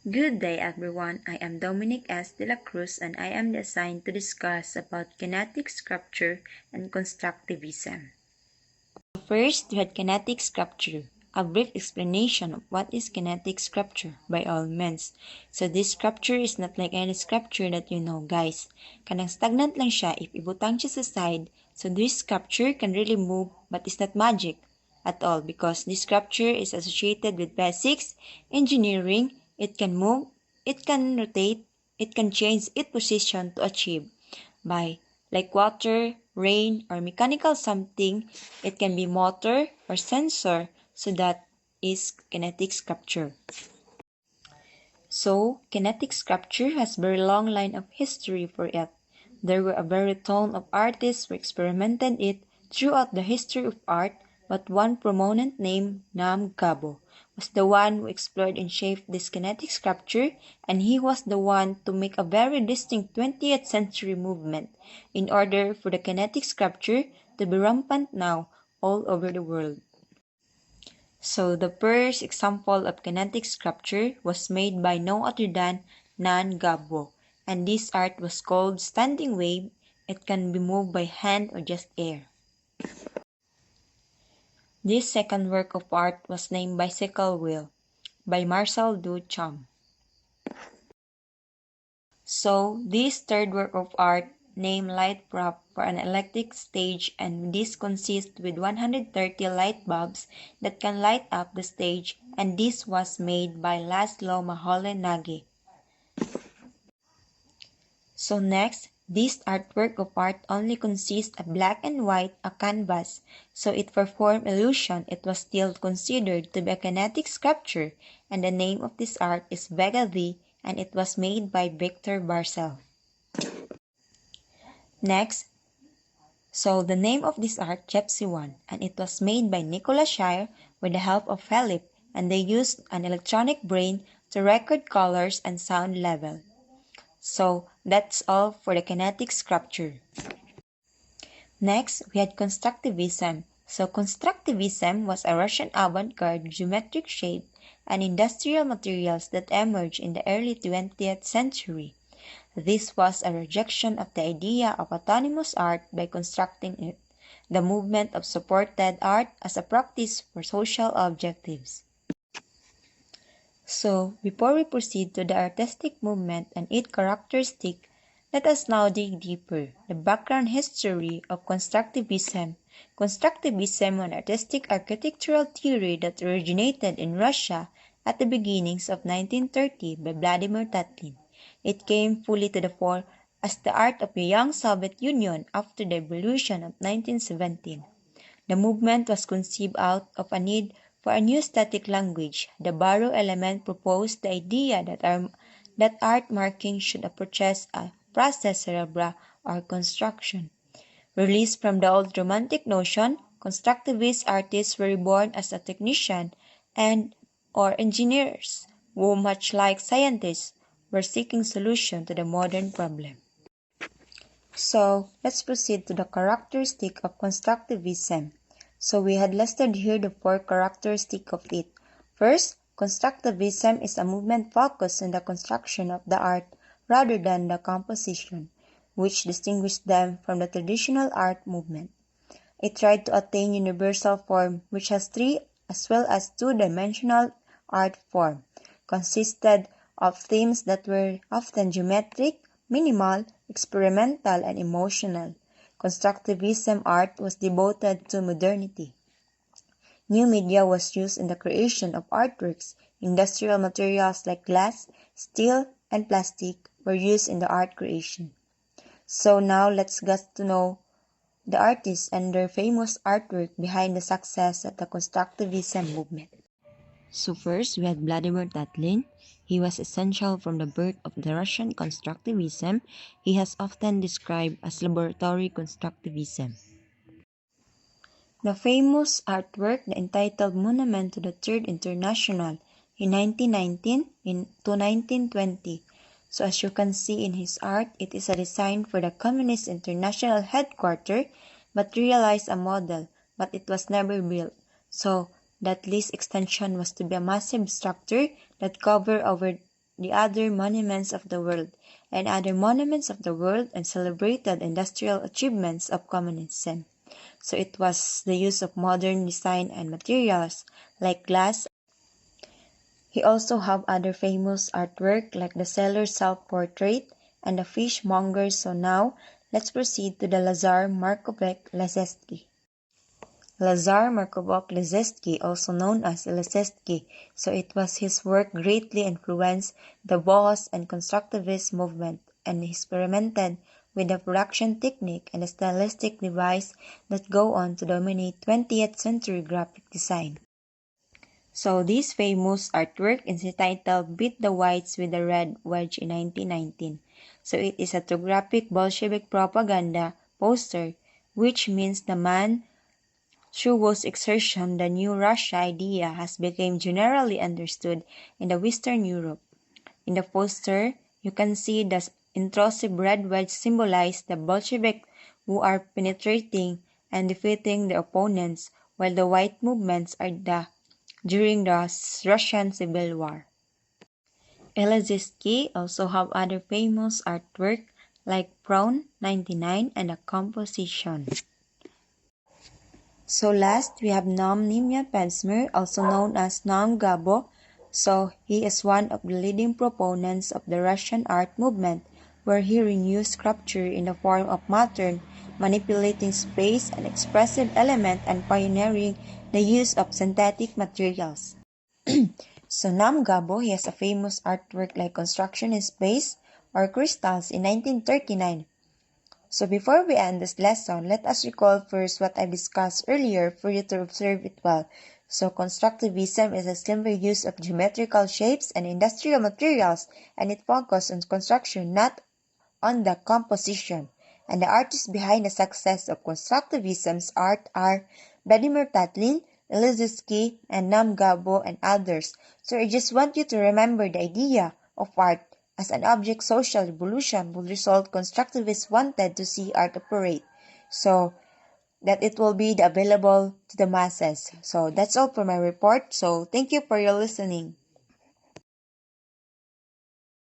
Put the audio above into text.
Good day everyone, I am Dominic S. Dela Cruz and I am assigned to discuss about kinetic sculpture and constructivism. First, we had kinetic sculpture. A brief explanation of what is kinetic sculpture by all means. So this sculpture is not like any sculpture that you know guys. Kanang stagnant lang siya if ibutang siya sa side. So this sculpture can really move but it's not magic at all because this sculpture is associated with physics, engineering. It can move, it can rotate, it can change its position to achieve by like water, rain, or mechanical something. It can be motor or sensor, so that is kinetic sculpture. So, kinetic sculpture has very long line of history for it. There were a very ton of artists who experimented it throughout the history of art, but one prominent name, Nam Gabo, was the one who explored and shaped this kinetic sculpture, and he was the one to make a very distinct 20th century movement in order for the kinetic sculpture to be rampant now all over the world. So the first example of kinetic sculpture was made by no other than Nan Gabo, and this art was called standing wave. It can be moved by hand or just air. This second work of art was named Bicycle Wheel by Marcel Duchamp. So this third work of art named Light Prop for an electric stage, and this consists with 130 light bulbs that can light up the stage, and this was made by Laszlo Maholy-Nagy. So next, this artwork of art only consists of black and white, a canvas, so it performed illusion. It was still considered to be a kinetic sculpture, and the name of this art is Btled, and it was made by Victor Barcel. Next, so the name of this art, Gypsy One, and it was made by Nicolas Shire with the help of Philip, and they used an electronic brain to record colors and sound level. So that's all for the kinetic sculpture. Next, we had Constructivism. So Constructivism was a Russian avant-garde geometric shape and industrial materials that emerged in the early 20th century. This was a rejection of the idea of autonomous art by constructing it, the movement of supported art as a practice for social objectives. So, before we proceed to the artistic movement and its characteristic, let us now dig deeper the background history of Constructivism. Constructivism was an artistic architectural theory that originated in Russia at the beginnings of 1930 by Vladimir Tatlin. It came fully to the fore as the art of the young Soviet Union after the revolution of 1917. The movement was conceived out of a need for a new static language. The Barrow element proposed the idea that art marking should approach a process cerebra or construction. Released from the old romantic notion, constructivist artists were reborn as a technician and or engineers who, much like scientists, were seeking solution to the modern problem. So, let's proceed to the characteristic of constructivism. So, we had listed here the 4 characteristics of it. First, constructivism is a movement focused on the construction of the art rather than the composition, which distinguished them from the traditional art movement. It tried to attain universal form, which has 3 as well as 2-dimensional art form, consisted of themes that were often geometric, minimal, experimental, and emotional. Constructivism art was devoted to modernity. New media was used in the creation of artworks. Industrial materials like glass, steel, and plastic were used in the art creation. So now let's get to know the artists and their famous artwork behind the success of the Constructivism movement. So first, we had Vladimir Tatlin. He was essential from the birth of the Russian Constructivism. He has often described as laboratory Constructivism. The famous artwork, the entitled Monument to the Third International in 1919 to 1920. So as you can see in his art, it is a design for the Communist International headquarters, materialized a model, but it was never built. So that least extension was to be a massive structure that covered over the other monuments of the world, and other monuments of the world and celebrated industrial achievements of communism. So it was the use of modern design and materials like glass. He also have other famous artwork like the seller's self-portrait and the fishmonger. So now, let's proceed to the Lazar Markovich Lazetsky. Lazar Markovich Lazetsky, also known as Lazetsky, so it was his work greatly influenced the Boss and Constructivist movement, and he experimented with the production technique and the stylistic device that go on to dominate 20th century graphic design. So this famous artwork is entitled Beat the Whites with the Red Wedge in 1919. So it is a photographic Bolshevik propaganda poster, which means the man through whose exertion the new Russia idea has become generally understood in the Western Europe. In the poster, you can see the intrusive red wedge symbolize the Bolsheviks who are penetrating and defeating the opponents, while the white movements are during the Russian Civil War. Lazetsky also have other famous artwork like Prawn 99 and a composition. So last, we have Naum Nimya Pevsner, also known as Naum Gabo. So he is one of the leading proponents of the Russian art movement, where he renews sculpture in the form of matter, manipulating space and expressive element and pioneering the use of synthetic materials. So Naum Gabo, he has a famous artwork like Construction in Space or Crystals in 1939. So before we end this lesson, let us recall first what I discussed earlier for you to observe it well. So constructivism is a simpler use of geometrical shapes and industrial materials, and it focuses on construction, not on the composition. And the artists behind the success of constructivism's art are Vladimir Tatlin, Lazetsky, and Naum Gabo, and others. So I just want you to remember the idea of art as an object social revolution will result constructivists wanted to see art operate, so that it will be available to the masses. So that's all for my report. So thank you for your listening.